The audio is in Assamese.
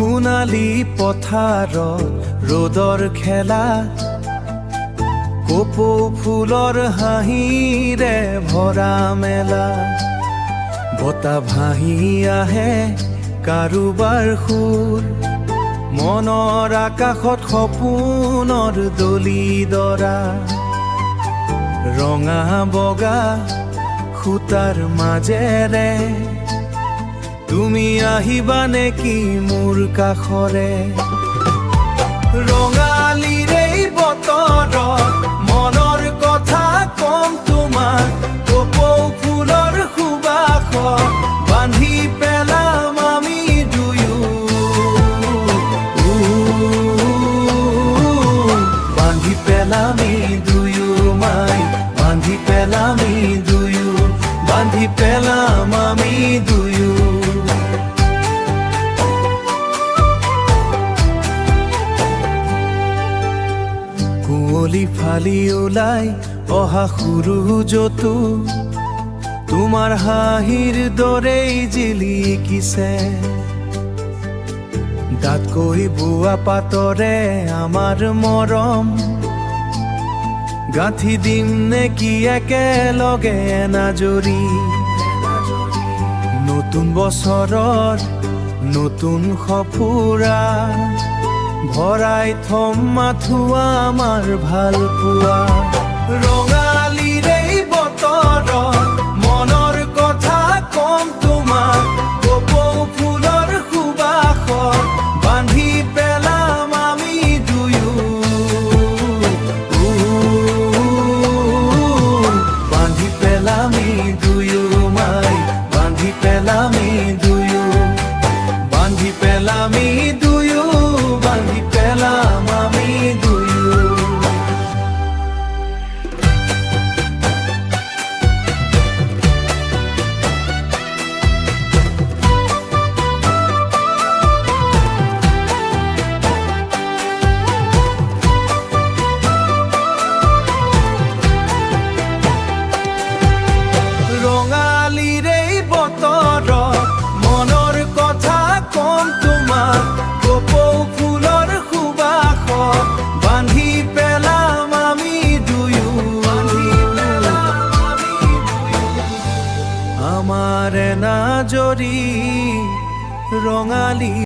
সোণালী পথাৰত ৰ'দৰ খেলা, কপৌ ফুলৰ হাঁহিৰে ভৰা মেলা। বতাহ ভাহি আহে কাৰোবাৰ সুৰ, মনৰ আকাশত সপোনৰ দলি দৰা। ৰঙা বগা সূতাৰ মাজেৰে তুমি আহিবা নেকি মোৰ কাষৰে? ৰঙালীৰে বতৰত মনৰ কথা কম তোমাক, কপৌ ফুলৰ সুবাসত বান্ধি পেলাম আমি দুয়ো। বান্ধি পেলামি দুয়ো মাই, বান্ধি পেলামি দুয়ো, বান্ধি পেলাম আমি দুয়ো। কুঁৱলী ফালি ওলাই অহা সূৰুজতো তোমাৰ হাঁহিৰ দৰেই জিলিকিছে। দাঁতকৈ বোৱা পাতৰে আমাৰ মৰম, গাঁঠি দিম নেকি একেলগে নাজৰি। নতুন বছৰৰ নতুন সফুৰা, ভৰাই থম মাথো আমাৰ ভাল পোৱা। ৰঙালীৰে বতৰত মনৰ কথা কম তোমাক, কপৌ ফুলৰ সুবাসত বান্ধি পেলাম আমি দুয়ো। বান্ধি পেলামি দুয়ো মাই, বান্ধি পেলামি দুয়ো, বান্ধি পেলামি দুয়ো, বান্ধি পেলাম আমি দুয়ো। ৰঙালীৰে বতৰত মনৰ কথা কম তোমাক, কপৌ ফুলৰ সুবাসত বান্ধি পেলাম আমি দুয়ো। আমাৰ নাজৰি ৰঙালী।